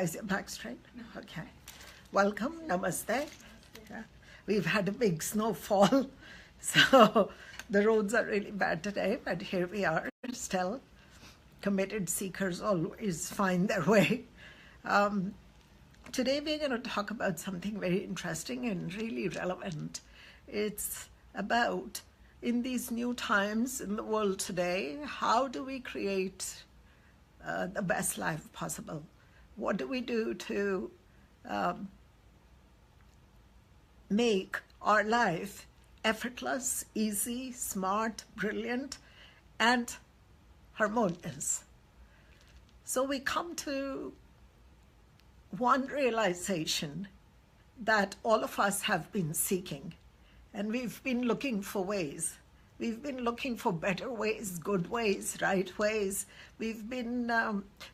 Is it back straight? Okay. Welcome, namaste. Yeah. We've had a big snowfall, so the roads are really bad today, but here we are still. Committed seekers always find their way. Today we're going to talk about something very interesting and really relevant. It's about, in these new times in the world today, how do we create the best life possible? What do we do to make our life effortless, easy, smart, brilliant, and harmonious? So we come to one realization that all of us have been seeking, and we've been looking for ways. We've been looking for better ways, good ways, right ways. We've been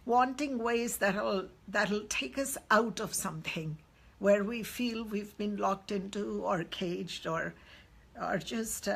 wanting ways that'll take us out of something where we feel we've been locked into or caged or just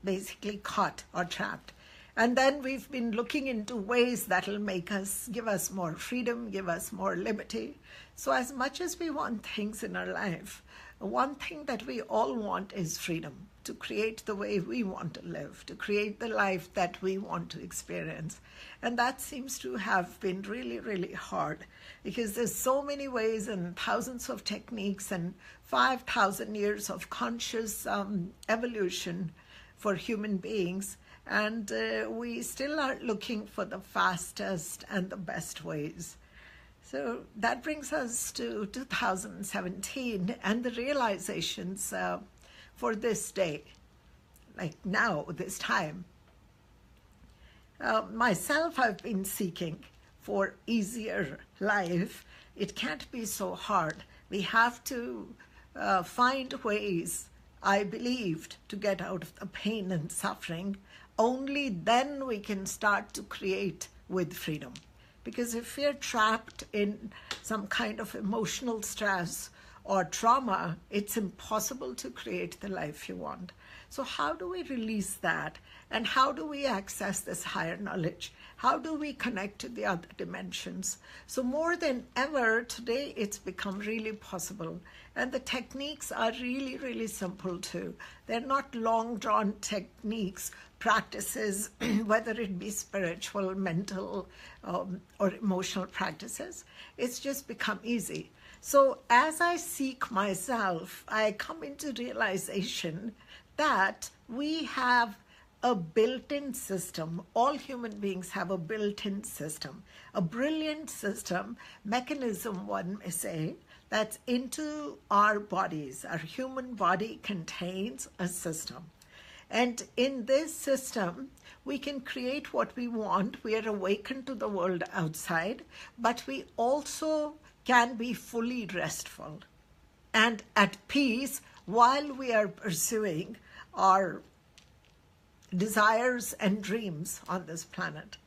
basically caught or trapped. And then we've been looking into ways that'll give us more freedom, give us more liberty. So as much as we want things in our life, one thing that we all want is freedom, to create the way we want to live, to create the life that we want to experience. And that seems to have been really, really hard because there's so many ways and thousands of techniques and 5,000 years of conscious evolution for human beings. And we still are looking for the fastest and the best ways. So that brings us to 2017 and the realizations for this day, like now, this time. Myself, I've been seeking for easier life. It can't be so hard. We have to find ways, I believed, to get out of the pain and suffering. Only then we can start to create with freedom. Because if we're trapped in some kind of emotional stress or trauma, it's impossible to create the life you want. So how do we release that? And how do we access this higher knowledge? How do we connect to the other dimensions? So more than ever, today it's become really possible. And the techniques are really, really simple too. They're not long-drawn techniques, practices, whether it be spiritual, mental, or emotional practices. It's just become easy. So as I seek myself, I come into realization that we have a built-in system. All human beings have a built-in system, a brilliant system, mechanism, one may say, that's into our bodies. Our human body contains a system. And in this system, we can create what we want. We are awakened to the world outside, but we also can be fully restful and at peace while we are pursuing our desires and dreams on this planet.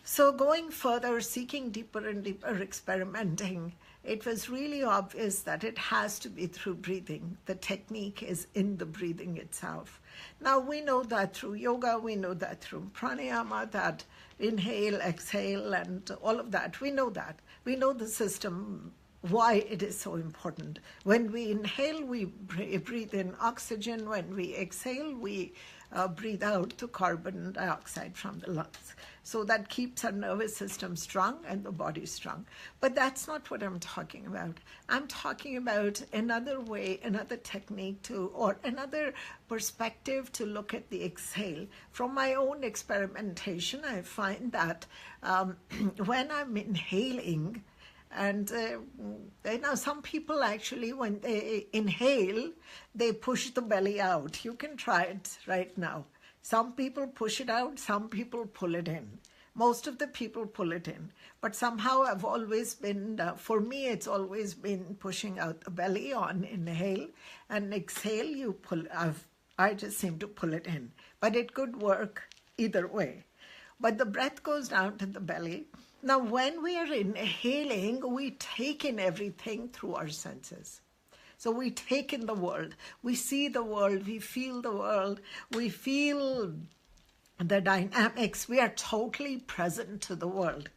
So going further, seeking deeper and deeper, experimenting, it was really obvious that it has to be through breathing. The technique is in the breathing itself. Now we know that through yoga, we know that through pranayama, that inhale, exhale, and all of that. We know that. We know the system, why it is so important. When we inhale, we breathe in oxygen. When we exhale, we breathe out the carbon dioxide from the lungs. So that keeps our nervous system strong and the body strong. But that's not what I'm talking about. I'm talking about another way, another technique or another perspective to look at the exhale. From my own experimentation, I find that when I'm inhaling, and some people actually, when they inhale, they push the belly out. You can try it right now. Some people push it out, some people pull it in. Most of the people pull it in. But somehow I've always been, for me, it's always been pushing out the belly on inhale, and exhale, you pull. I just seem to pull it in. But it could work either way. But the breath goes down to the belly. Now, when we are inhaling, we take in everything through our senses. So we take in the world. We see the world. We feel the world. We feel the dynamics. We are totally present to the world.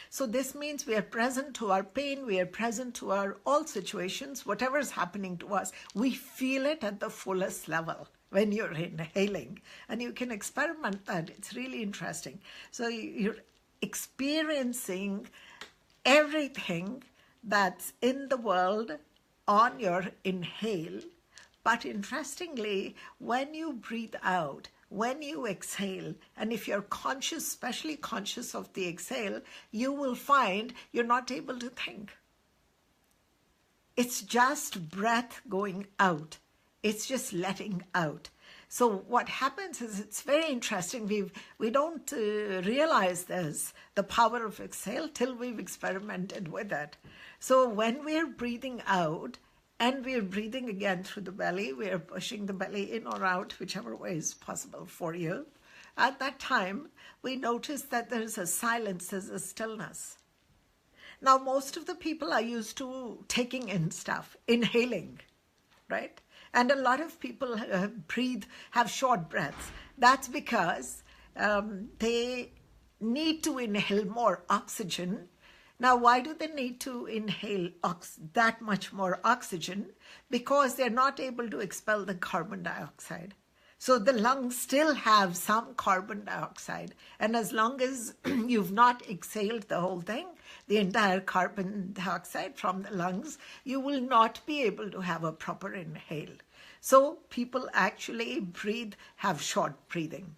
So this means we are present to our pain, we are present to our all situations, whatever is happening to us. We feel it at the fullest level when you're inhaling. And you can experiment that. It's really interesting. So you're experiencing everything that's in the world on your inhale. But interestingly, when you breathe out, when you exhale, and if you're conscious, especially conscious of the exhale, you will find you're not able to think. It's just breath going out. It's just letting out. So what happens is, it's very interesting. We don't realize this, the power of exhale, till we've experimented with it. So when we're breathing out, and we're breathing again through the belly, we're pushing the belly in or out, whichever way is possible for you. At that time, we notice that there's a silence, there's a stillness. Now, most of the people are used to taking in stuff, inhaling, right? And a lot of people have short breaths. That's because they need to inhale more oxygen. Now, why do they need to inhale that much more oxygen? Because they're not able to expel the carbon dioxide. So the lungs still have some carbon dioxide. And as long as you've not exhaled the whole thing, the entire carbon dioxide from the lungs, you will not be able to have a proper inhale. So people actually have short breathing.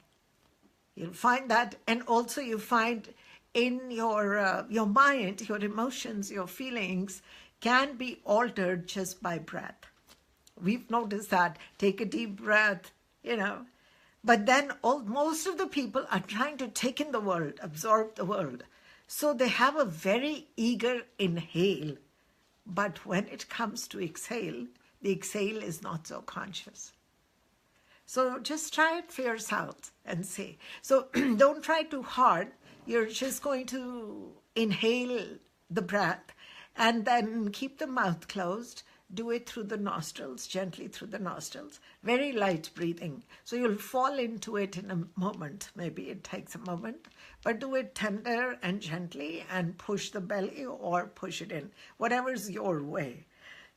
You'll find that, and also you find in your mind, your emotions, your feelings can be altered just by breath. We've noticed that. Take a deep breath, But then most of the people are trying to take in the world, absorb the world. So they have a very eager inhale. But when it comes to exhale, the exhale is not so conscious. So just try it for yourself and see. So don't try too hard. You're just going to inhale the breath and then keep the mouth closed. Do it through the nostrils, gently through the nostrils. Very light breathing. So you'll fall into it in a moment. Maybe it takes a moment. But do it tender and gently and push the belly or push it in. Whatever's your way.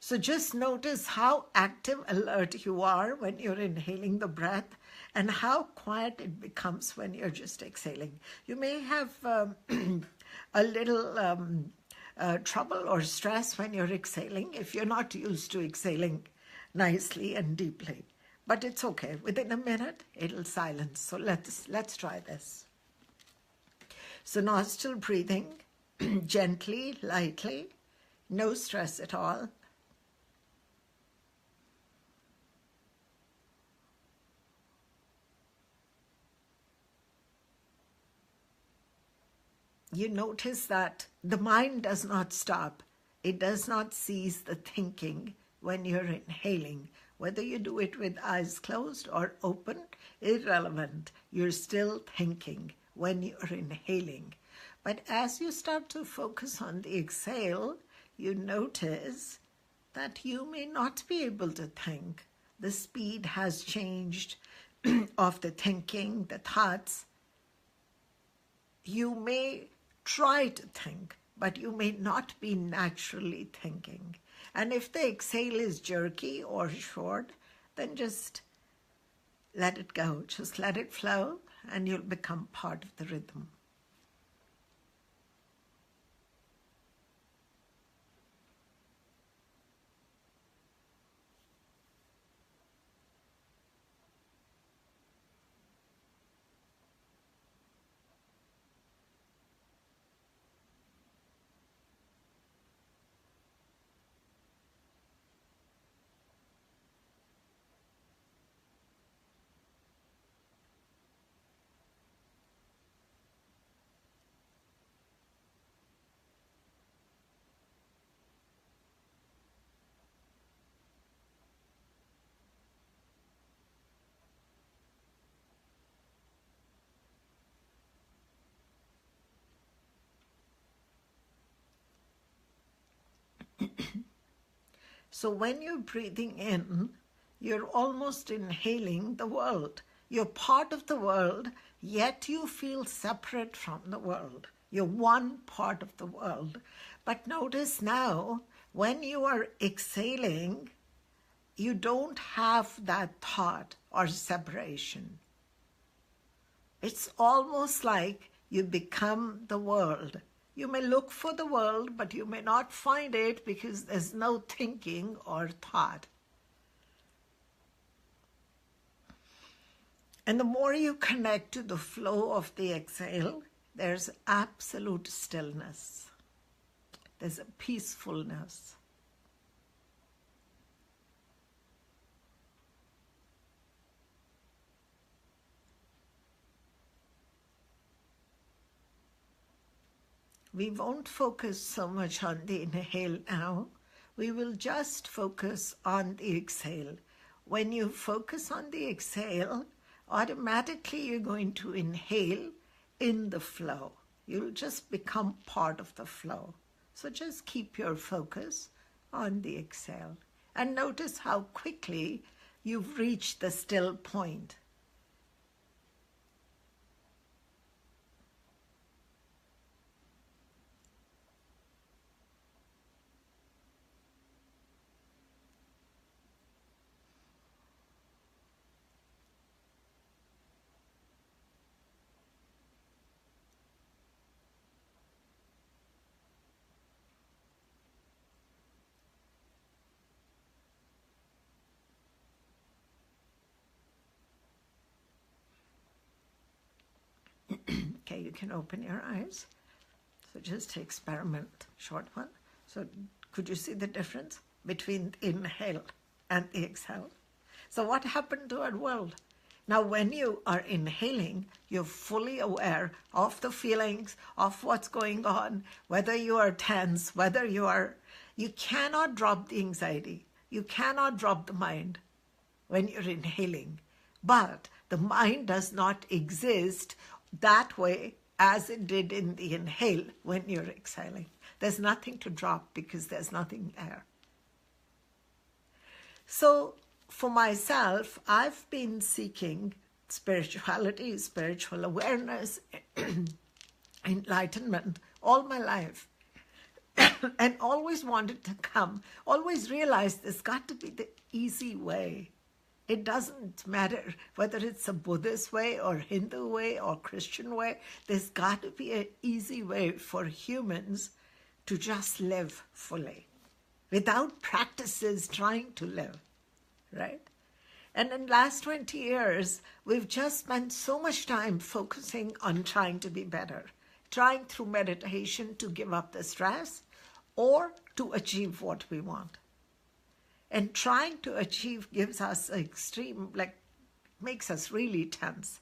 So just notice how active, alert you are when you're inhaling the breath and how quiet it becomes when you're just exhaling. You may have a little trouble or stress when you're exhaling if you're not used to exhaling nicely and deeply. But it's okay. Within a minute, it'll silence. So let's try this. So nostril breathing, gently, lightly, no stress at all. You notice that the mind does not stop. It does not cease the thinking when you're inhaling. Whether you do it with eyes closed or open, irrelevant. You're still thinking when you're inhaling. But as you start to focus on the exhale, you notice that you may not be able to think. The speed has changed of the thinking, the thoughts. You may try to think, but you may not be naturally thinking. And if the exhale is jerky or short, then just let it go. Just let it flow, and you'll become part of the rhythm. So when you're breathing in, you're almost inhaling the world. You're part of the world, yet you feel separate from the world. You're one part of the world. But notice now, when you are exhaling, you don't have that thought or separation. It's almost like you become the world. You may look for the world, but you may not find it because there's no thinking or thought. And the more you connect to the flow of the exhale, there's absolute stillness. There's a peacefulness. We won't focus so much on the inhale now. We will just focus on the exhale. When you focus on the exhale, automatically you're going to inhale in the flow. You'll just become part of the flow. So just keep your focus on the exhale. And notice how quickly you've reached the still point. Okay, you can open your eyes. So just experiment, short one. So could you see the difference between the inhale and the exhale? So what happened to our world? Now, when you are inhaling, you're fully aware of the feelings, of what's going on, whether you are tense, you cannot drop the anxiety. You cannot drop the mind when you're inhaling. But the mind does not exist that way as it did in the inhale when you're exhaling. There's nothing to drop because there's nothing there. So for myself, I've been seeking spirituality, spiritual awareness, enlightenment all my life. And always wanted to come, always realized there's got to be the easy way. It doesn't matter whether it's a Buddhist way or Hindu way or Christian way. There's got to be an easy way for humans to just live fully without practices trying to live, right? And in the last 20 years, we've just spent so much time focusing on trying to be better, trying through meditation to give up the stress or to achieve what we want. And trying to achieve gives us extreme, makes us really tense.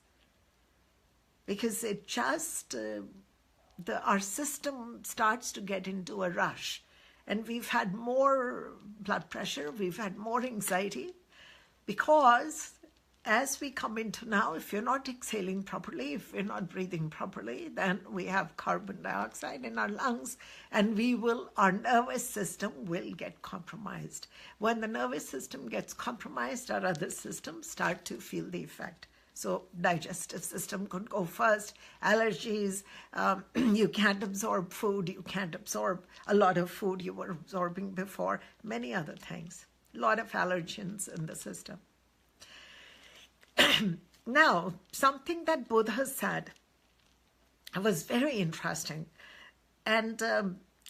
Because it just, our system starts to get into a rush. And we've had more blood pressure, we've had more anxiety, because as we come into now, if you're not exhaling properly, if we're not breathing properly, then we have carbon dioxide in our lungs and our nervous system will get compromised. When the nervous system gets compromised, our other systems start to feel the effect. So digestive system could go first, allergies, you can't absorb food, you can't absorb a lot of food you were absorbing before, many other things, a lot of allergens in the system. Now, something that Buddha said was very interesting, and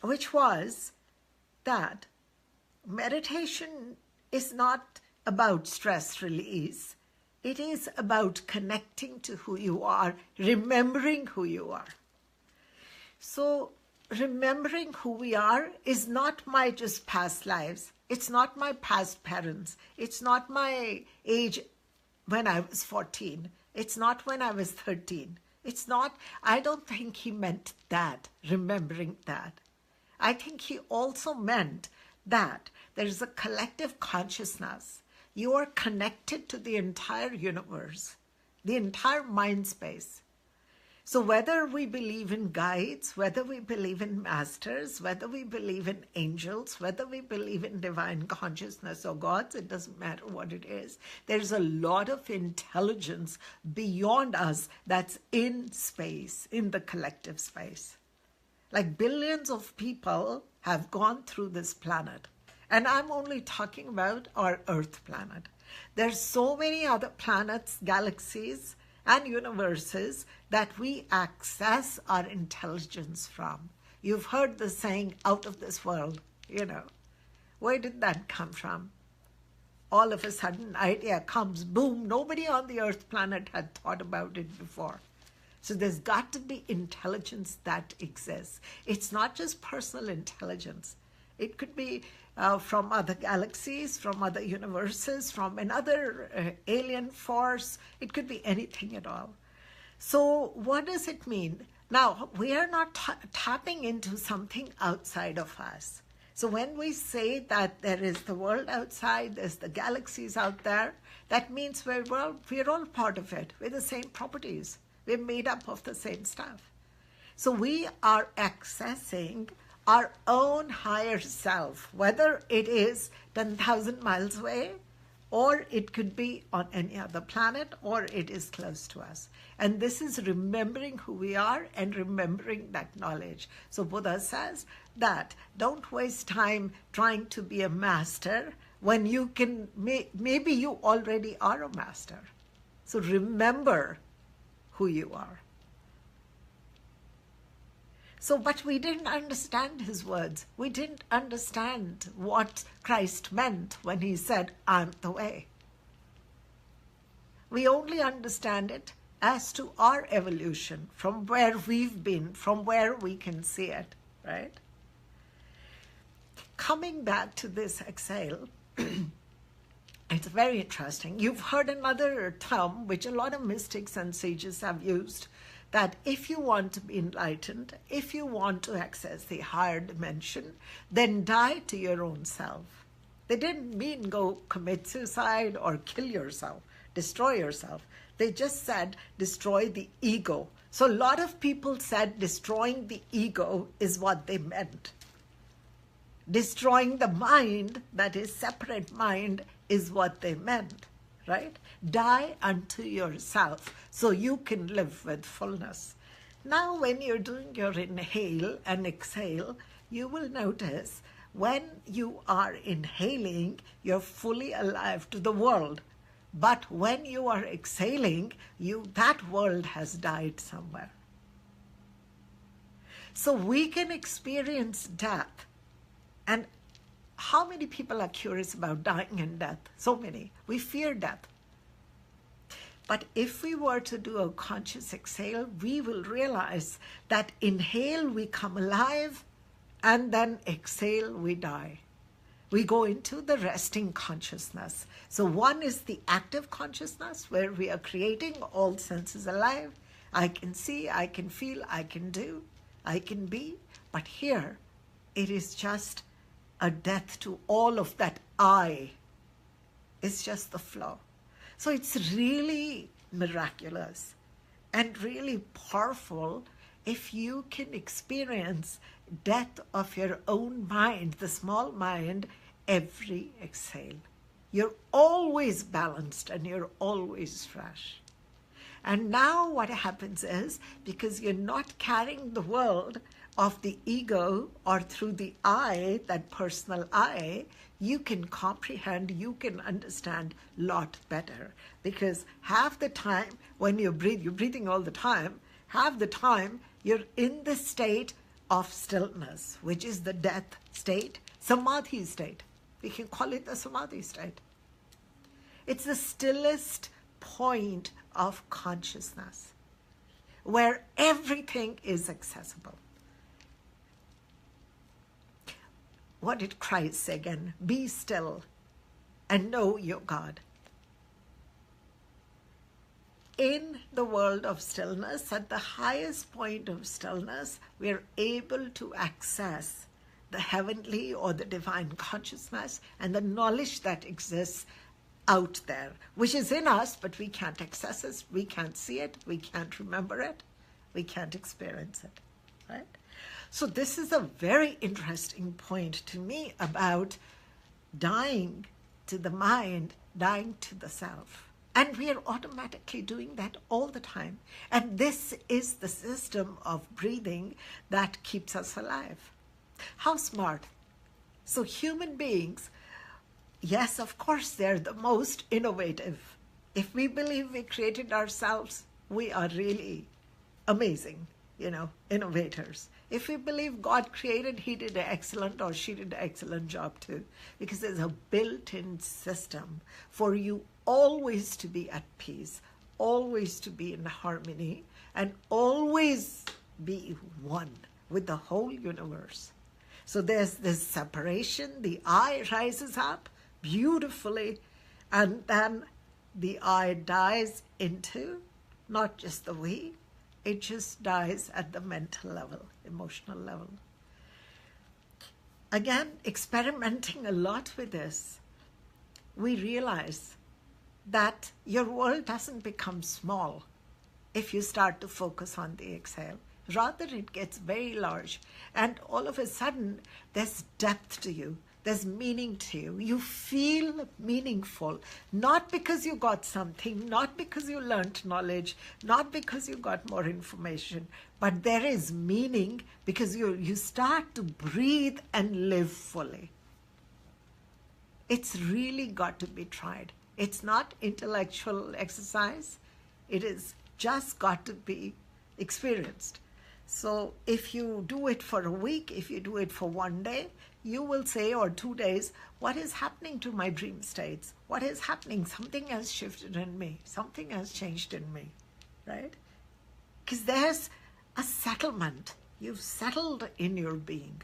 which was that meditation is not about stress release. It is about connecting to who you are, remembering who you are. So remembering who we are is not my just past lives. It's not my past parents. It's not my age when I was 14. It's not when I was 13. It's not, I don't think he meant that, remembering that. I think he also meant that there is a collective consciousness. You are connected to the entire universe, the entire mind space. So whether we believe in guides, whether we believe in masters, whether we believe in angels, whether we believe in divine consciousness or gods, it doesn't matter what it is. There's a lot of intelligence beyond us that's in space, in the collective space. Like billions of people have gone through this planet. And I'm only talking about our Earth planet. There's so many other planets, galaxies, and universes that we access our intelligence from. You've heard the saying, out of this world, Where did that come from? All of a sudden, an idea comes, boom, nobody on the Earth planet had thought about it before. So there's got to be intelligence that exists. It's not just personal intelligence. It could be from other galaxies, from other universes, from another alien force. It could be anything at all. So what does it mean? Now, we are not tapping into something outside of us. So when we say that there is the world outside, there's the galaxies out there, that means we're all part of it. We're the same properties. We're made up of the same stuff. So we are accessing our own higher self, whether it is 10,000 miles away, or it could be on any other planet, or it is close to us. And this is remembering who we are and remembering that knowledge. So Buddha says that don't waste time trying to be a master when you can, maybe you already are a master. So remember who you are. So, but we didn't understand his words. We didn't understand what Christ meant when he said, I'm the way. We only understand it as to our evolution, from where we've been, from where we can see it, right? Coming back to this exhale, it's very interesting. You've heard another term, which a lot of mystics and sages have used, that if you want to be enlightened, if you want to access the higher dimension, then die to your own self. They didn't mean go commit suicide or kill yourself, destroy yourself. They just said destroy the ego. So a lot of people said destroying the ego is what they meant. Destroying the mind, that is separate mind, is what they meant, right? Die unto yourself so you can live with fullness. Now, when you're doing your inhale and exhale, you will notice when you are inhaling, you're fully alive to the world. But when you are exhaling, that world has died somewhere. So we can experience death. And how many people are curious about dying and death? So many. We fear death. But if we were to do a conscious exhale, we will realize that inhale, we come alive, and then exhale, we die. We go into the resting consciousness. So one is the active consciousness, where we are creating all senses alive. I can see, I can feel, I can do, I can be. But here, it is just a death to all of that I. It's just the flow. So it's really miraculous and really powerful if you can experience death of your own mind, the small mind, every exhale. You're always balanced and you're always fresh. And now what happens is, because you're not carrying the world of the ego or through the I, that personal I, you can comprehend, you can understand a lot better. Because half the time when you breathe, you're breathing all the time, half the time you're in the state of stillness, which is the death state, samadhi state. We can call it the samadhi state. It's the stillest point of consciousness, where everything is accessible. What did Christ say again? Be still and know your God. In the world of stillness, at the highest point of stillness, we are able to access the heavenly or the divine consciousness and the knowledge that exists out there, which is in us, but we can't access it, we can't see it, we can't remember it, we can't experience it, right? So this is a very interesting point to me about dying to the mind, dying to the self. And we are automatically doing that all the time. And this is the system of breathing that keeps us alive. How smart. So human beings, yes, of course, they're the most innovative. If we believe we created ourselves, we are really amazing, innovators. If we believe God created, he did an excellent or she did an excellent job too. Because there's a built-in system for you always to be at peace, always to be in harmony, and always be one with the whole universe. So there's this separation. The I rises up beautifully, and then the I dies into not just the we, it just dies at the mental level, emotional level. Again, experimenting a lot with this, we realize that your world doesn't become small if you start to focus on the exhale. Rather, it gets very large, and all of a sudden, there's depth to you. There's meaning to you. You feel meaningful, not because you got something, not because you learned knowledge, not because you got more information, but there is meaning because you start to breathe and live fully. It's really got to be tried. It's not intellectual exercise. It is just got to be experienced. So if you do it for a week, if you do it for one day, you will say, or 2 days, what is happening to my dream states? What is happening? Something has shifted in me. Something has changed in me, right? Because there's a settlement. You've settled in your being.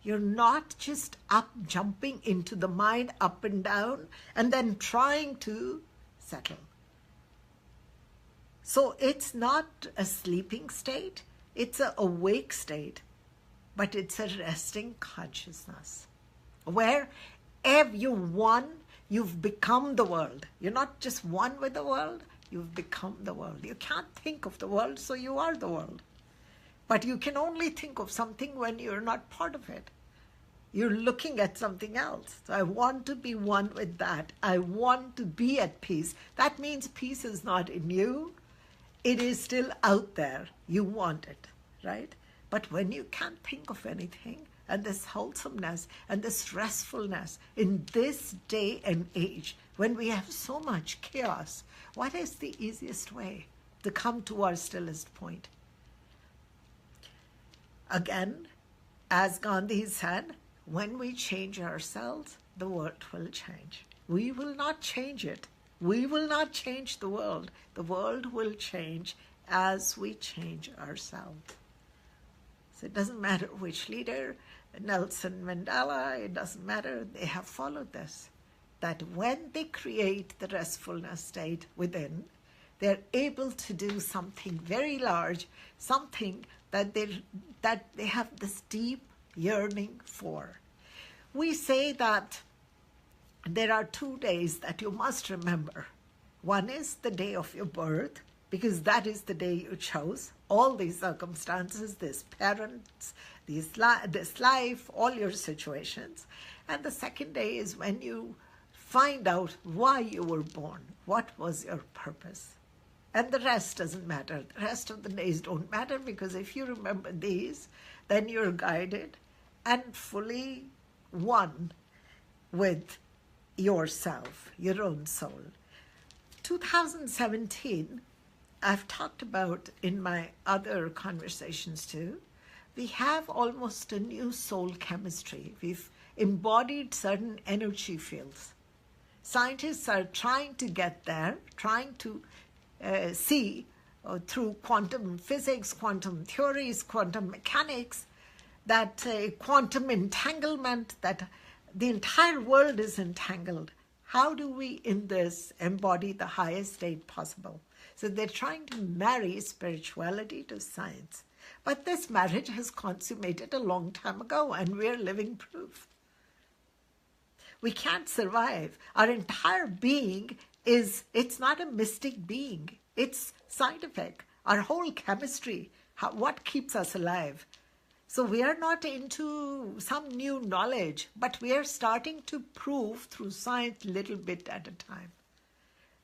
You're not just up, jumping into the mind up and down, and then trying to settle. So it's not a sleeping state. It's an awake state, but it's a resting consciousness where you've become the world. You're not just one with the world, you've become the world. You can't think of the world, so you are the world. But you can only think of something when you're not part of it. You're looking at something else. So I want to be one with that. I want to be at peace. That means peace is not in you. It is still out there. You want it, right? But when you can't think of anything, and this wholesomeness and this restfulness in this day and age, when we have so much chaos, what is the easiest way to come to our stillest point? Again, as Gandhi said, when we change ourselves, the world will change. We will not change it. We will not change the world. The world will change as we change ourselves. So it doesn't matter which leader, Nelson Mandela, it doesn't matter. They have followed this, that when they create the restfulness state within, they're able to do something very large, something that they have this deep yearning for. We say that there are 2 days that you must remember. One is the day of your birth, because that is the day you chose. All these circumstances, these parents, this life, all your situations. And the second day is when you find out why you were born. What was your purpose? And the rest doesn't matter. The rest of the days don't matter, because if you remember these, then you're guided and fully one with yourself, your own soul. 2017, I've talked about in my other conversations too, we have almost a new soul chemistry. We've embodied certain energy fields. Scientists are trying to get there, trying to see through quantum physics, quantum theories, quantum mechanics, that quantum entanglement, that the entire world is entangled. How do we in this embody the highest state possible? So they're trying to marry spirituality to science. But this marriage has consummated a long time ago, and we're living proof. We can't survive. Our entire being it's not a mystic being. It's scientific. Our whole chemistry, what keeps us alive. So we are not into some new knowledge, but we are starting to prove through science little bit at a time.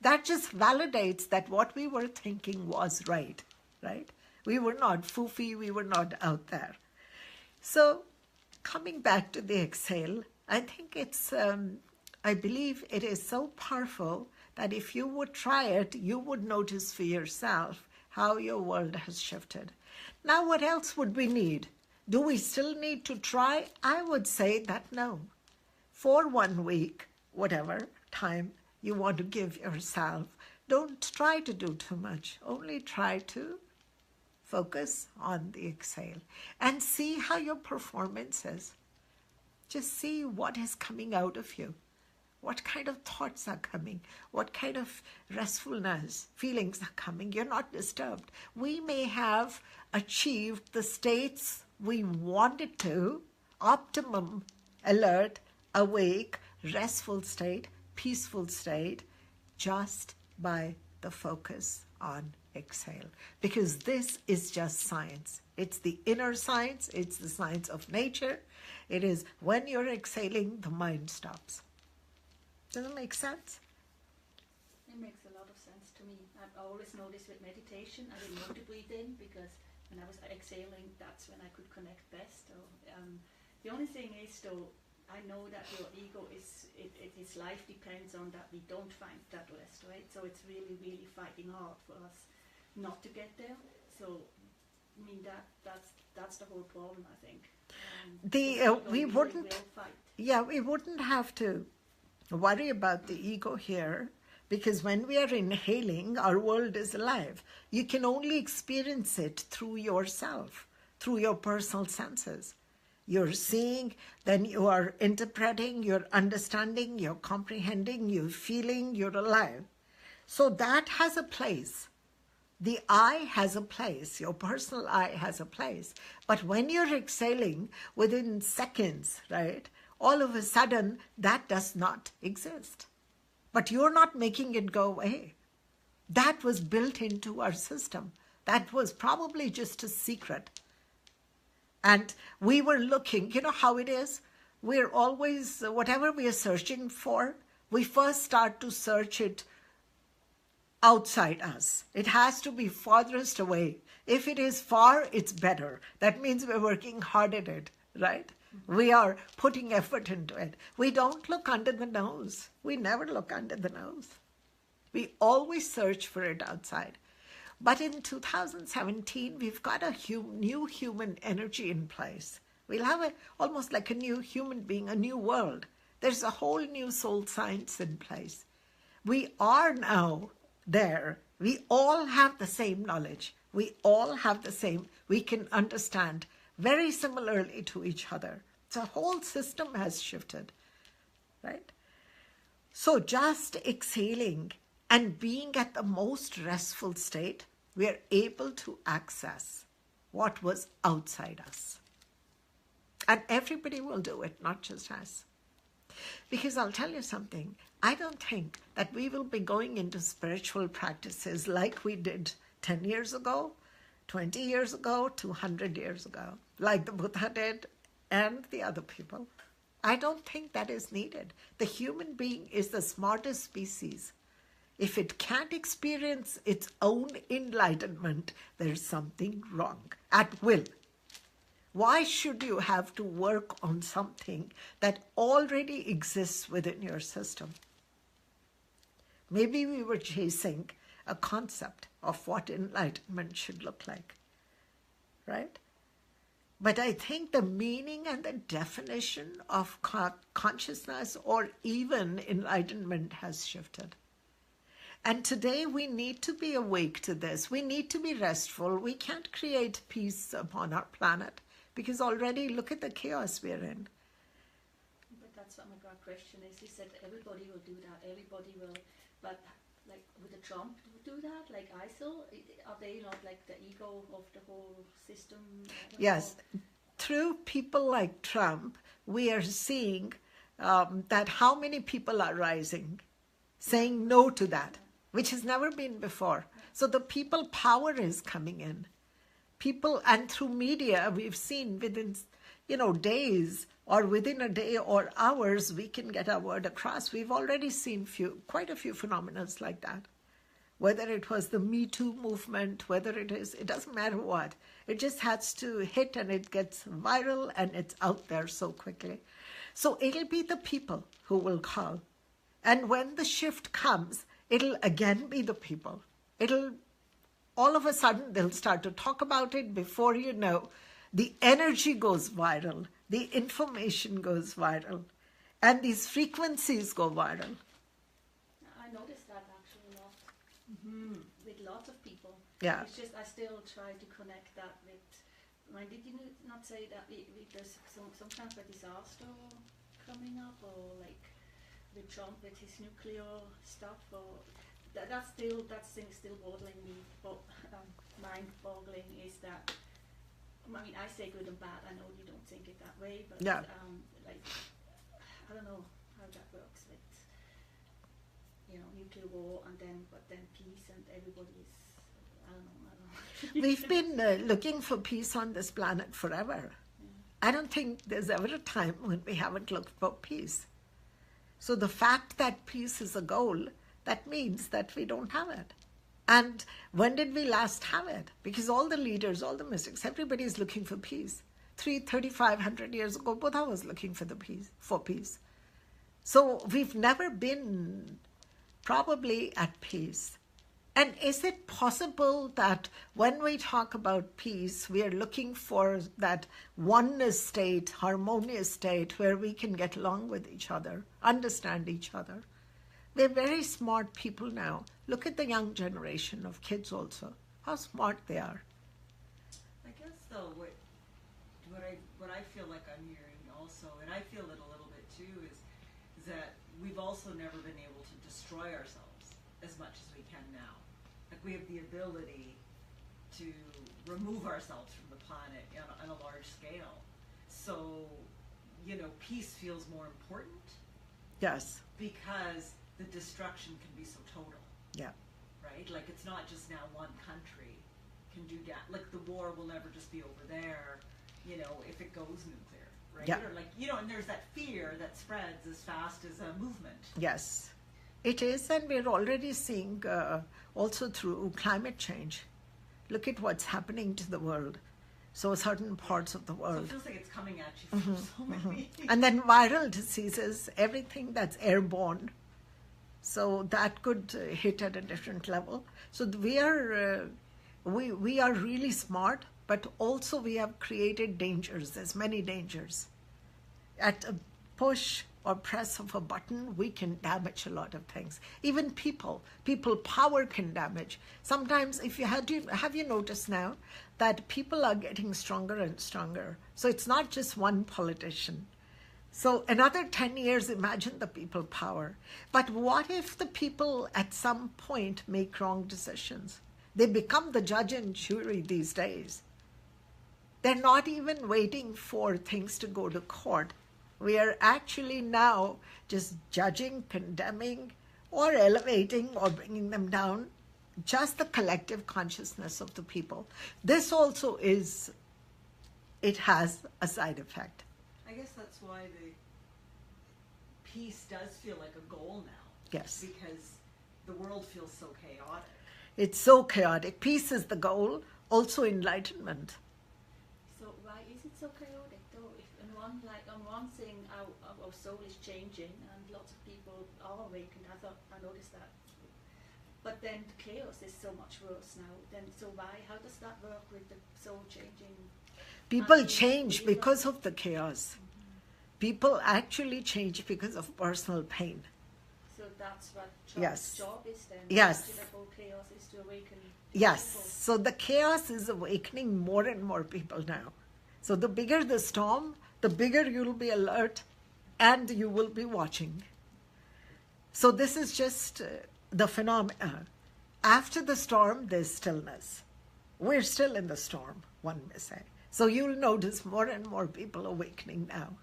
That just validates that what we were thinking was right, right? We were not foofy, we were not out there. So coming back to the exhale, I think I believe it is so powerful that if you would try it, you would notice for yourself how your world has shifted. Now, what else would we need? Do we still need to try? I would say that no. For 1 week, whatever time you want to give yourself, don't try to do too much. Only try to focus on the exhale and see how your performance is. Just see what is coming out of you. What kind of thoughts are coming? What kind of restfulness, feelings are coming? You're not disturbed. We may have achieved the states we wanted to, optimum, alert, awake, restful state, peaceful state, just by the focus on exhale. Because this is just science. It's the inner science. It's the science of nature. It is when you're exhaling, the mind stops. Does it make sense? It makes a lot of sense to me. I've always noticed with meditation, I didn't want to breathe in because when I was exhaling, that's when I could connect best. So, the only thing is, though, I know that your ego its life depends on that we don't find that rest, right? So it's really, really fighting hard for us not to get there. So, I mean, that's the whole problem, I think. We wouldn't, we wouldn't have to worry about the ego here, because when we are inhaling, our world is alive. You can only experience it through yourself, through your personal senses. You're seeing, then you are interpreting, you're understanding, you're comprehending, you're feeling, you're alive. So that has a place. The I has a place, your personal I has a place. But when you're exhaling, within seconds, right, all of a sudden, that does not exist. But you're not making it go away. That was built into our system. That was probably just a secret. And we were looking, you know how it is? We're always, whatever we are searching for, we first start to search it outside us. It has to be farthest away. If it is far, it's better. That means we're working hard at it, right? We are putting effort into it. We don't look under the nose. We never look under the nose. We always search for it outside. But in 2017, we've got a new human energy in place. We'll have almost like a new human being, a new world. There's a whole new soul science in place. We are now there. We all have the same knowledge. We all have the same. We can understand very similarly to each other. The whole system has shifted, right? So just exhaling and being at the most restful state, we are able to access what was outside us. And everybody will do it, not just us. Because I'll tell you something, I don't think that we will be going into spiritual practices like we did 10 years ago, 20 years ago, 200 years ago, like the Buddha did and the other people. I don't think that is needed. The human being is the smartest species. If it can't experience its own enlightenment, there's something wrong at will. Why should you have to work on something that already exists within your system? Maybe we were chasing a concept of what enlightenment should look like, right? But I think the meaning and the definition of consciousness or even enlightenment has shifted. And today we need to be awake to this. We need to be restful. We can't create peace upon our planet because already look at the chaos we're in. But that's what my question is. He said everybody will do that. Everybody will. But like would the Trump do that? Like ISIL? Are they not like the ego of the whole system? Yes. Through people like Trump, we are seeing that how many people are rising, saying no to that, which has never been before. So the people power is coming in. People, and through media, we've seen within, days, or within a day or hours, we can get our word across. We've already seen quite a few phenomena like that. Whether it was the Me Too movement, it doesn't matter what. It just has to hit and it gets viral and it's out there so quickly. So it'll be the people who will call. And when the shift comes, it'll again be the people. All of a sudden, they'll start to talk about it. Before you know, the energy goes viral, the information goes viral, and these frequencies go viral. I noticed that actually a lot. With lots of people. Yeah. It's just I still try to connect that with. Did you not say that there's sometimes a disaster coming up, or like with Trump with his nuclear stuff, or that thing's still bothering me. But mind-boggling is that. I mean, I say good and bad. I know you don't think it that way, but yeah. Like I don't know how that works with nuclear war and then peace and everybody's. I don't know. We've been looking for peace on this planet forever. Yeah. I don't think there's ever a time when we haven't looked for peace. So the fact that peace is a goal, that means that we don't have it. And when did we last have it? Because all the leaders, all the mystics, everybody is looking for peace. 3,500 years ago, Buddha was looking for peace. So we've never been probably at peace. And is it possible that when we talk about peace, we are looking for that oneness state, harmonious state, where we can get along with each other, understand each other? They're very smart people now. Look at the young generation of kids also, how smart they are. I guess, though, what I feel like I'm hearing also, and I feel it a little bit too, is that we've also never been able to destroy ourselves as much as we can now. Like, we have the ability to remove ourselves from the planet on a large scale. So, peace feels more important. Yes. Because the destruction can be so total. Yeah. Right? Like, it's not just now one country can do that. Like, the war will never just be over there, if it goes nuclear, right? Yeah. Or like, and there's that fear that spreads as fast as a movement. Yes, it is, and we're already seeing also through climate change. Look at what's happening to the world. So certain parts of the world. So it feels like it's coming at you from so many. And then viral diseases, everything that's airborne. So that could hit at a different level. So we are really smart, but also we have created dangers. There's many dangers. At a push or press of a button, we can damage a lot of things. Even people power can damage. Sometimes, have you noticed now that people are getting stronger and stronger? So it's not just one politician. So another 10 years, imagine the people power. But what if the people at some point make wrong decisions? They become the judge and jury these days. They're not even waiting for things to go to court. We are actually now just judging, condemning, or elevating or bringing them down. Just the collective consciousness of the people. This also it has a side effect. I guess that's why the peace does feel like a goal now. Yes. Because the world feels so chaotic. It's so chaotic. Peace is the goal, also enlightenment. So why is it so chaotic though? If on one thing our soul is changing and lots of people are awakened, I noticed that. But then the chaos is so much worse now. How does that work with the soul changing? People change because of the chaos. People actually change because of personal pain. So that's what Yes. job is then? Yes. The whole chaos is to awaken Yes. people. So the chaos is awakening more and more people now. So the bigger the storm, the bigger you'll be alert and you will be watching. So this is just the phenomena. After the storm, there's stillness. We're still in the storm, one may say. So you'll notice more and more people awakening now.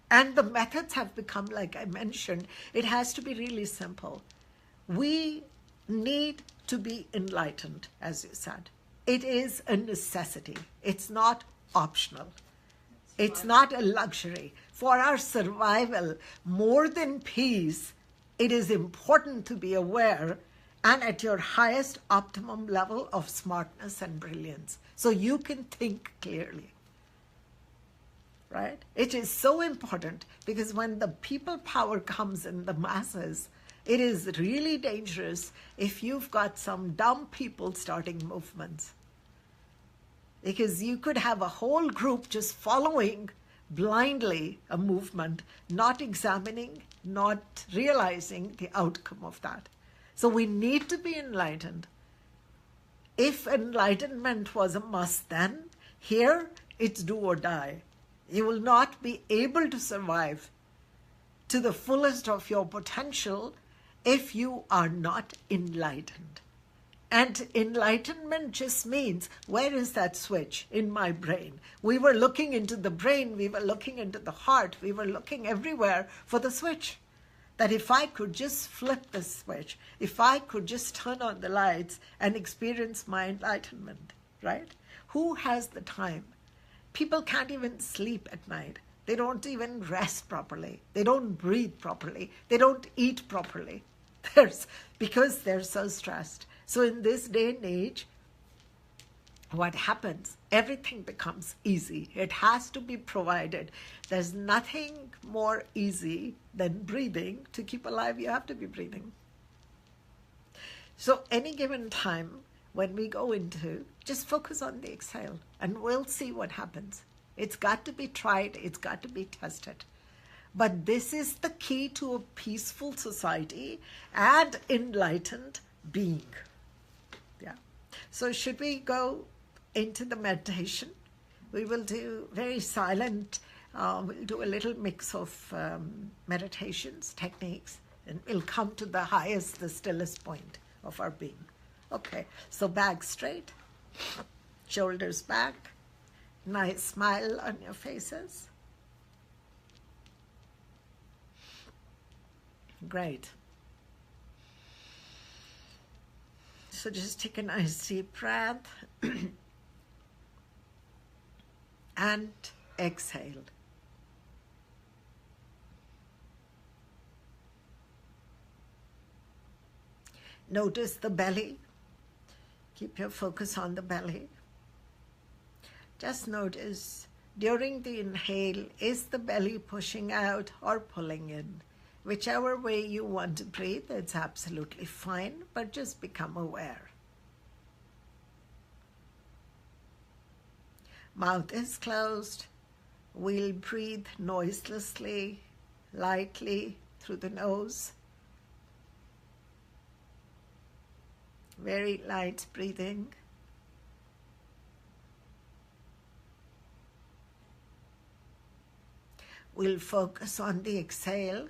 And the methods have become, like I mentioned, it has to be really simple. We need to be enlightened, as you said. It is a necessity. It's not optional. It's not a luxury. For our survival, more than peace, it is important to be aware and at your highest optimum level of smartness and brilliance, so you can think clearly. Right? It is so important, because when the people power comes in the masses, it is really dangerous if you've got some dumb people starting movements. Because you could have a whole group just following blindly a movement, not examining, not realizing the outcome of that. So we need to be enlightened. If enlightenment was a must then, here it's do or die. You will not be able to survive to the fullest of your potential if you are not enlightened. And enlightenment just means, where is that switch in my brain? We were looking into the brain, we were looking into the heart, we were looking everywhere for the switch. That if I could just flip the switch, if I could just turn on the lights and experience my enlightenment, right? Who has the time? People can't even sleep at night. They don't even rest properly. They don't breathe properly. They don't eat properly. Because they're so stressed. So in this day and age, what happens? Everything becomes easy. It has to be provided. There's nothing more easy than breathing. To keep alive, you have to be breathing. So any given time, when we go into, just focus on the exhale, and we'll see what happens. It's got to be tried. It's got to be tested. But this is the key to a peaceful society and enlightened being. Yeah. So should we go into the meditation? We will do very silent, we'll do a little mix of meditations, techniques, and we'll come to the highest, the stillest point of our being. Okay, so back straight, shoulders back, nice smile on your faces. Great. So just take a nice deep breath and exhale. Notice the belly. Keep your focus on the belly. Just notice during the inhale, is the belly pushing out or pulling in? Whichever way you want to breathe, it's absolutely fine, but just become aware. Mouth is closed. We'll breathe noiselessly, lightly through the nose. Very light breathing. We'll focus on the exhale.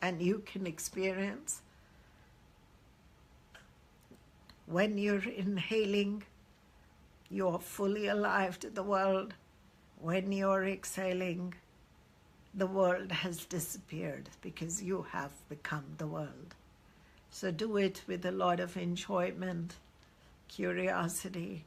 And you can experience when you're inhaling, you're fully alive to the world. When you're exhaling, the world has disappeared because you have become the world. So do it with a lot of enjoyment, curiosity.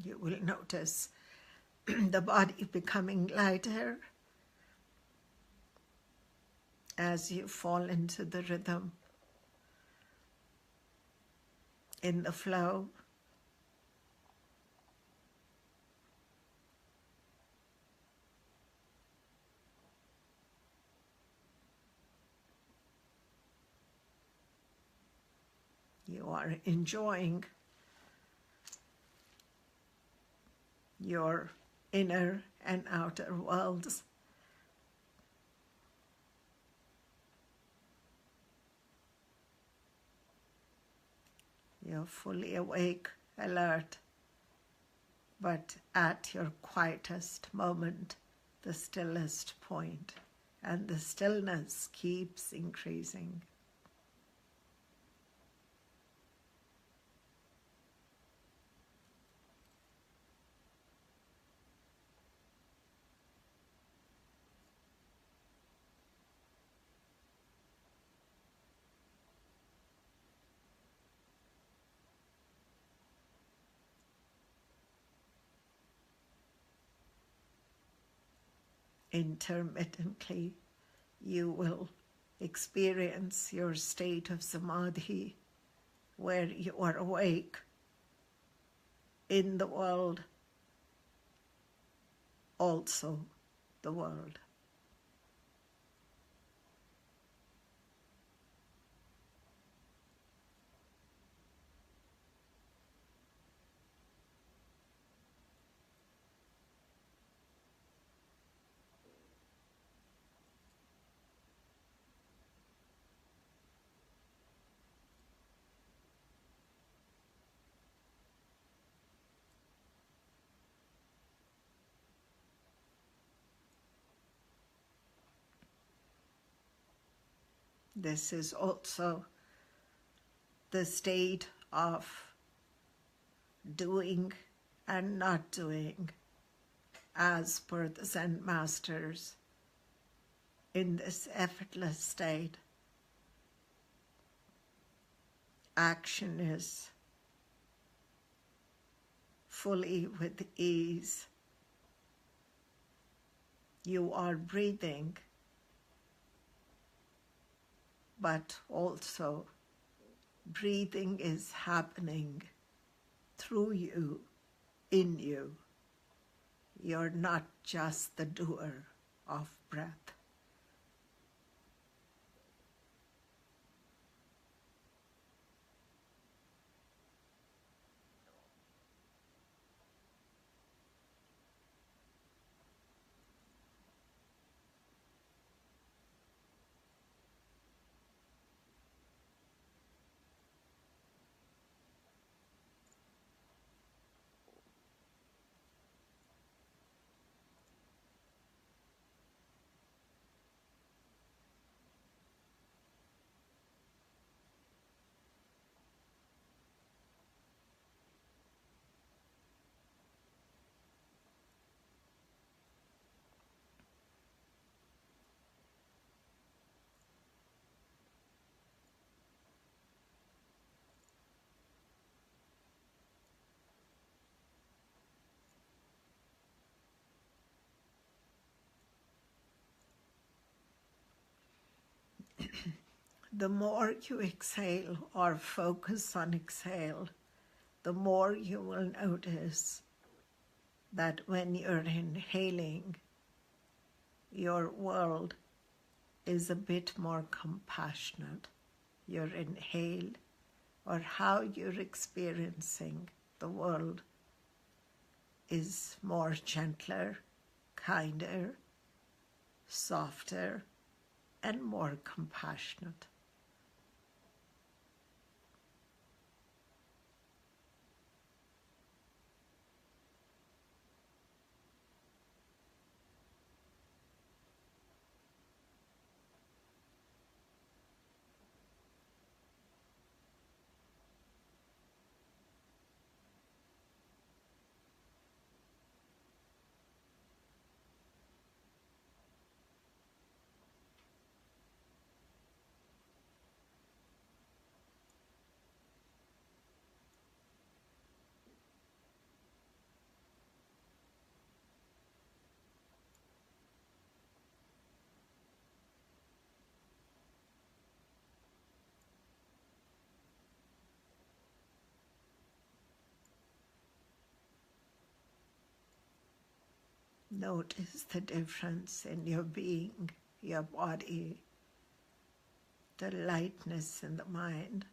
You will notice the body becoming lighter as you fall into the rhythm, in the flow. You are enjoying your inner and outer worlds. You're fully awake, alert, but at your quietest moment, the stillest point, and the stillness keeps increasing. Intermittently, you will experience your state of samadhi, where you are awake in the world, also the world. This is also the state of doing and not doing, as per the Zen masters. In this effortless state, action is fully with ease. You are breathing, but also breathing is happening through you, in you. You're not just the doer of breath. The more you exhale or focus on exhale, the more you will notice that when you're inhaling, your world is a bit more compassionate. Your inhale, or how you're experiencing the world, is more gentler, kinder, softer, and more compassionate. Notice the difference in your being, your body, the lightness in the mind.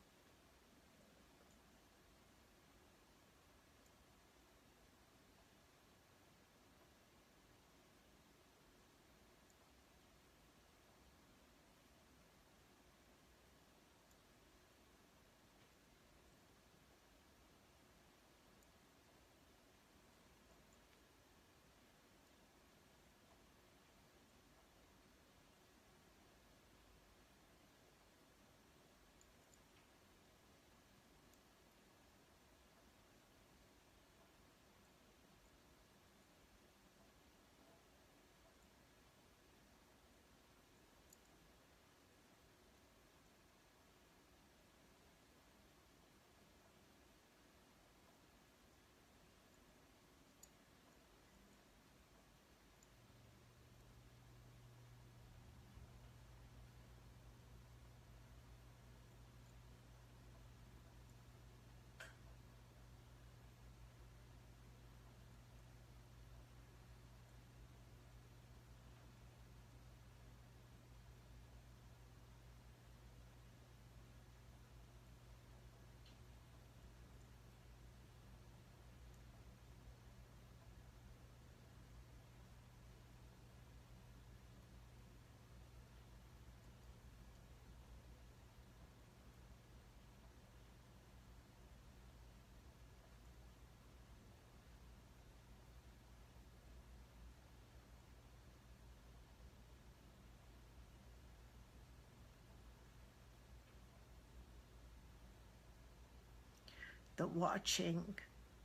The watching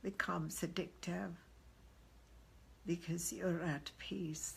becomes addictive because you're at peace.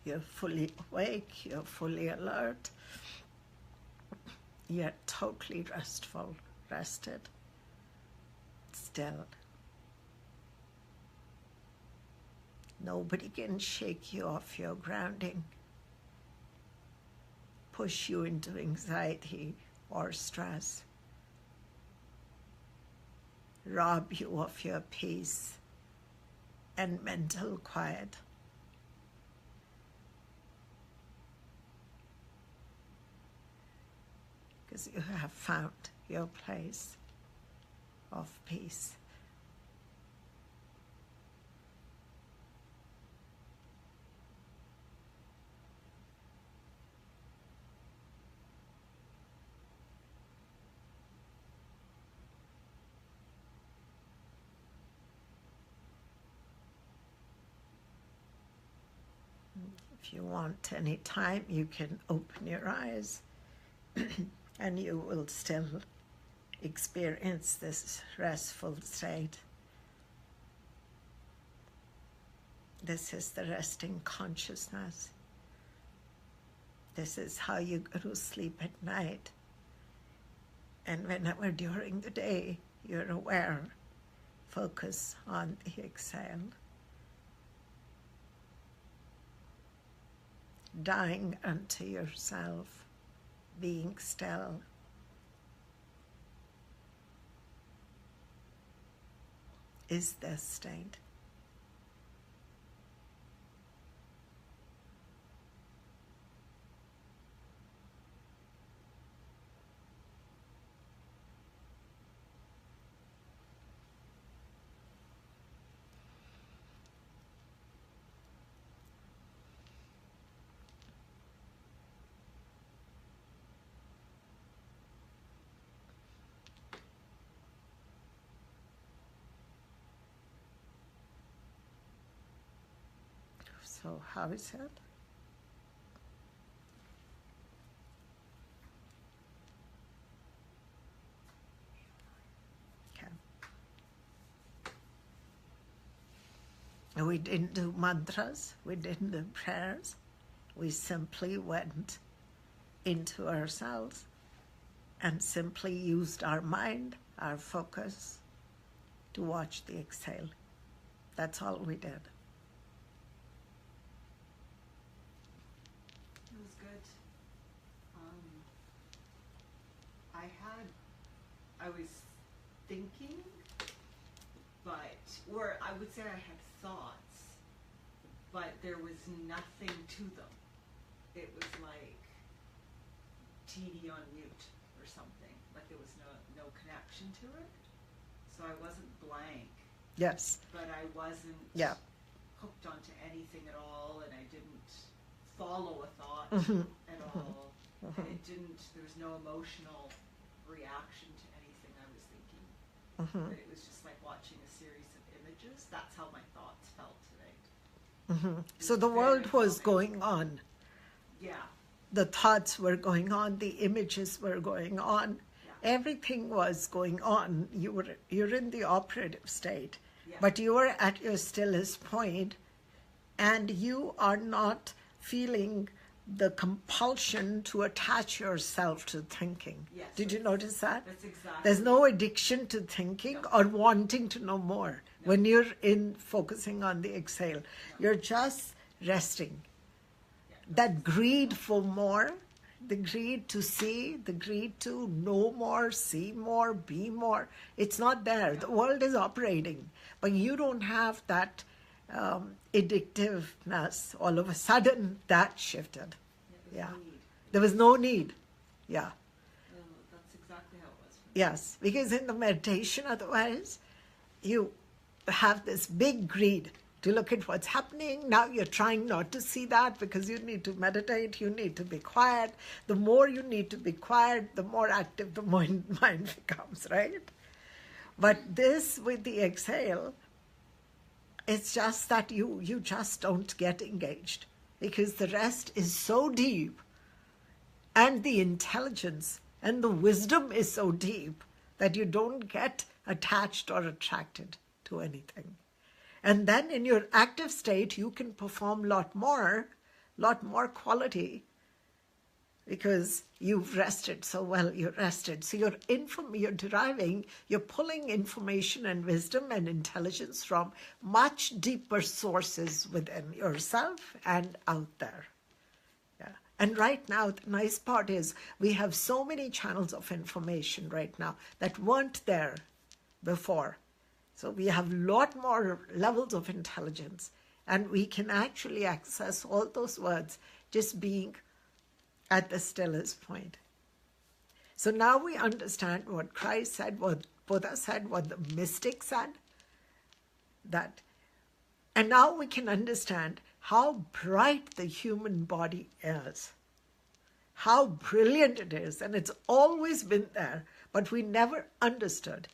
You're fully awake, you're fully alert, you're totally restful, rested, still. Nobody can shake you off your grounding, push you into anxiety or stress, rob you of your peace and mental quiet. Because you have found your place of peace. If you want any time, you can open your eyes and you will still experience this restful state. This is the resting consciousness. This is how you go to sleep at night. And whenever during the day you're aware, focus on the exhale. Dying unto yourself, being still. Is this state. So how is it? Okay. And we didn't do mantras, we didn't do prayers. We simply went into ourselves and simply used our mind, our focus, to watch the exhale. That's all we did. It was good. I was thinking, or I would say I had thoughts, but there was nothing to them. It was like TV on mute or something. Like there was no connection to it. So I wasn't blank. Yes. But I wasn't Yeah. hooked onto anything at all, and I didn't follow a thought at all. And it didn't, there was no emotional reaction to anything I was thinking. But it was just like watching a series of images. That's how my thoughts felt today. So the world was going on. Yeah. The thoughts were going on, the images were going on. Yeah. Everything was going on. You're in the operative state, Yeah. but you are at your stillest point, and you are not feeling the compulsion to attach yourself to thinking. Yes, Did you notice that? That's exactly. There's no addiction to thinking No. or wanting to know more No. when you're in focusing on the exhale. You're just resting. Yeah. That greed for more, the greed to see, the greed to know more, see more, be more, it's not there. The world is operating, but you don't have that addictiveness. All of a sudden, that shifted. Yeah, Yeah. no need. There was no need. Yeah. That's exactly how it was for me. Yes. Because in the meditation, otherwise, you have this big greed to look at what's happening. Now you're trying not to see that because you need to meditate, you need to be quiet. The more you need to be quiet, the more active the mind becomes, right? But this with the exhale, it's just that you just don't get engaged because the rest is so deep and the intelligence and the wisdom is so deep that you don't get attached or attracted to anything. And then in your active state, you can perform lot more quality because you've rested so well, you're rested. So you're pulling information and wisdom and intelligence from much deeper sources within yourself and out there. Yeah. And right now, the nice part is we have so many channels of information right now that weren't there before. So we have a lot more levels of intelligence, and we can actually access all those words just being at the stillest point. So now we understand what Christ said, what Buddha said, what the mystic said. And now we can understand how bright the human body is, how brilliant it is, and it's always been there, but we never understood.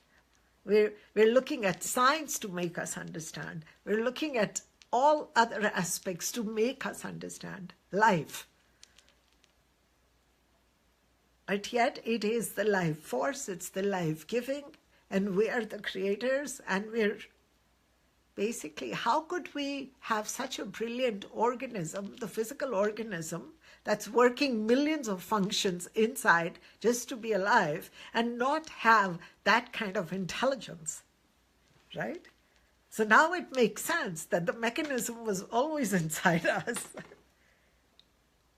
We're looking at science to make us understand. We're looking at all other aspects to make us understand life. But yet it is the life force, it's the life-giving, and we are the creators, and we're basically, how could we have such a brilliant organism, the physical organism, that's working millions of functions inside just to be alive and not have that kind of intelligence, right? So now it makes sense that the mechanism was always inside us.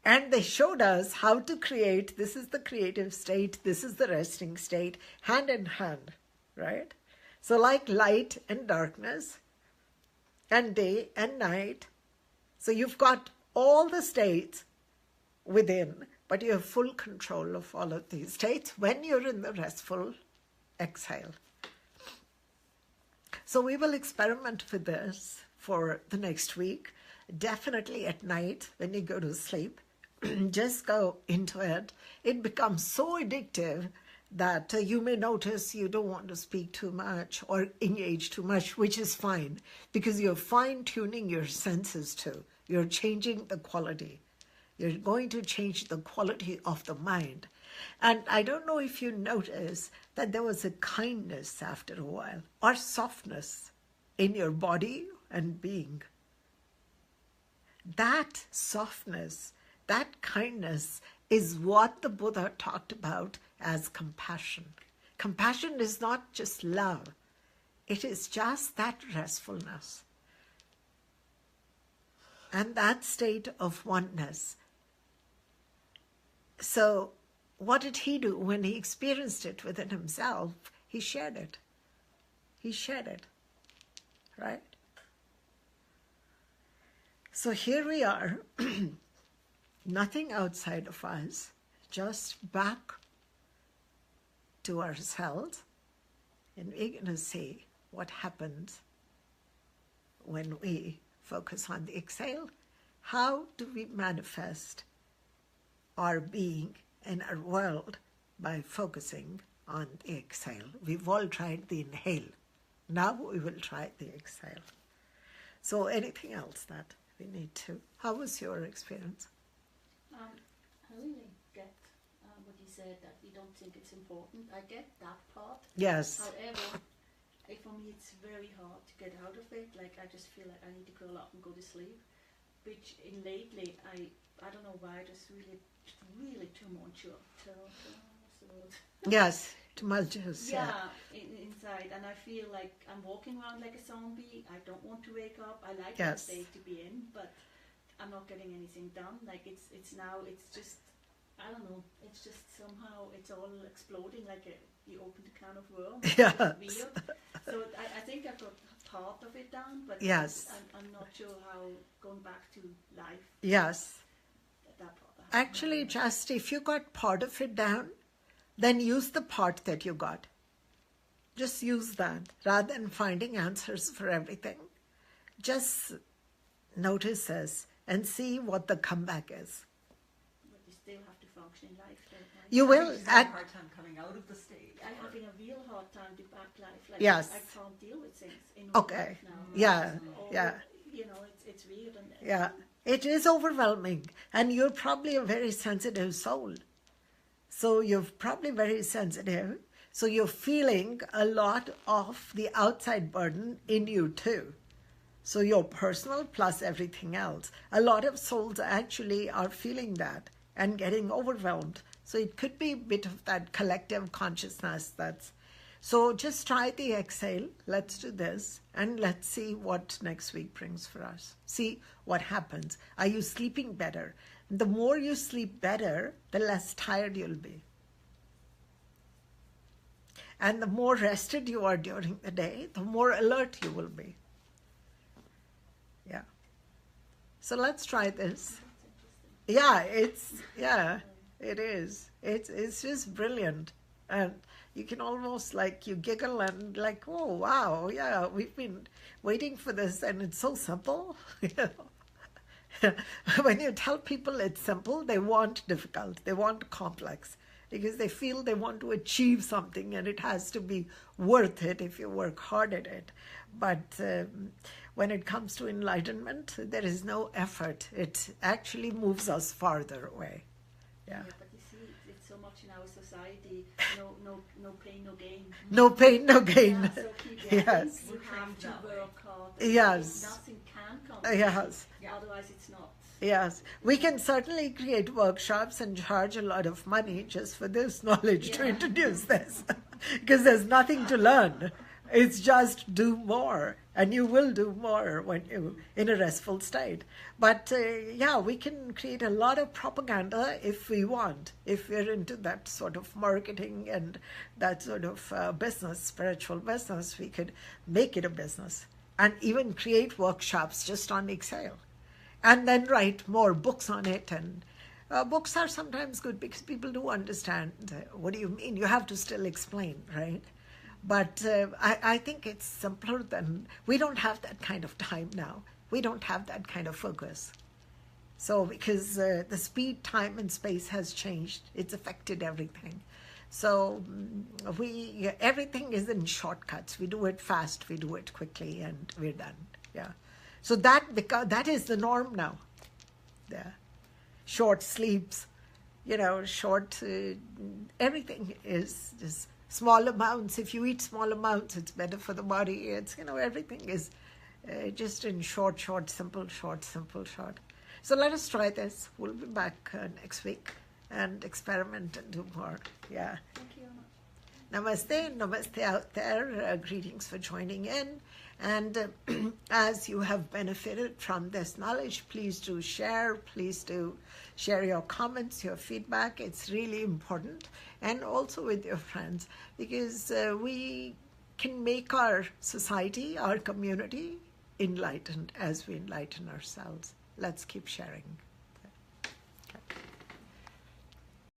And they showed us how to create, this is the creative state, this is the resting state, hand in hand, right? So like light and darkness, and day and night. So you've got all the states within, but you have full control of all of these states when you're in the restful exhale. So we will experiment with this for the next week. Definitely at night when you go to sleep. Just go into it. It becomes so addictive that you may notice you don't want to speak too much or engage too much, which is fine because you're fine-tuning your senses too. You're changing the quality. You're going to change the quality of the mind. And I don't know if you notice that there was a kindness after a while or softness in your body and being. That softness, that kindness is what the Buddha talked about as compassion. Compassion is not just love. It is just that restfulness. And that state of oneness. So what did he do when he experienced it within himself? He shared it. He shared it, right? So here we are. Nothing outside of us, just back to ourselves, and we're going to see what happens when we focus on the exhale. How do we manifest our being and our world by focusing on the exhale? We've all tried the inhale. Now we will try the exhale. So anything else that we need to? How was your experience? I really get what you said, that we don't think it's important. I get that part. Yes. However, for me it's very hard to get out of it. Like I just feel like I need to curl up and go to sleep. Which in lately, I don't know why, there's really too much. Yes, tumultuous. Yeah, inside, and I feel like I'm walking around like a zombie. I don't want to wake up. I like that state to be in, but I'm not getting anything done. Like it's just, I don't know, it's just somehow it's all exploding like you opened a can of worms. Yeah. It's weird. So I think I've got part of it down, but yes, I'm not sure how going back to life. Yes. That part. Actually, just if you got part of it down, then use the part that you got. Just use that rather than finding answers for everything. Just notice this and see what the comeback is. But you still have to function in life, don't you? You will. She's having a hard time coming out of the state. I'm having a real hard time to back life. Like yes. I can't deal with things in okay. life now. Yeah. Or, yeah. You know, it's weird. And yeah. It is overwhelming. And you're probably a very sensitive soul. So you're probably very sensitive. So you're feeling a lot of the outside burden in you too. So your personal plus everything else. A lot of souls actually are feeling that and getting overwhelmed. So it could be a bit of that collective consciousness that's... So just try the exhale. Let's do this. And let's see what next week brings for us. See what happens. Are you sleeping better? The more you sleep better, the less tired you'll be. And the more rested you are during the day, the more alert you will be. Yeah. So let's try this. Yeah, it is. It's just brilliant. And you can almost you giggle and oh, wow, yeah, we've been waiting for this and it's so simple. When you tell people it's simple, they want difficult, they want complex, because they feel they want to achieve something and it has to be worth it if you work hard at it. But when it comes to enlightenment, there is no effort. It actually moves us farther away. Yeah. But you see, it's so much in our society, no pain, no gain. No pain, no gain. Yeah, so keep going. Yes. You have to work hard. Yes. Nothing can come. Yes. Otherwise it's not Yes, we can certainly create workshops and charge a lot of money just for this knowledge to Yeah. introduce this, because there's nothing to learn. It's just do more, and you will do more when you in a restful state. But yeah, we can create a lot of propaganda if we want, if we're into that sort of marketing and that sort of business, spiritual business. We could make it a business and even create workshops just on exhale and then write more books on it. And books are sometimes good because people do understand what do you mean. You have to still explain, right? But I think it's simpler than, we don't have that kind of time now. We don't have that kind of focus. So because the speed, time, and space has changed, it's affected everything. So everything is in shortcuts. We do it fast, we do it quickly, and we're done. Yeah. So that is the norm now. Yeah. Short sleeps, short, everything is just small amounts. If you eat small amounts, it's better for the body. It's, everything is just in short, simple, short. So let us try this. We'll be back next week and experiment and do more. Yeah. Thank you very much. Namaste out there. Greetings for joining in. And as you have benefited from this knowledge, please do share. Please do share your comments, your feedback. It's really important. And also with your friends, because we can make our society, our community enlightened as we enlighten ourselves. Let's keep sharing.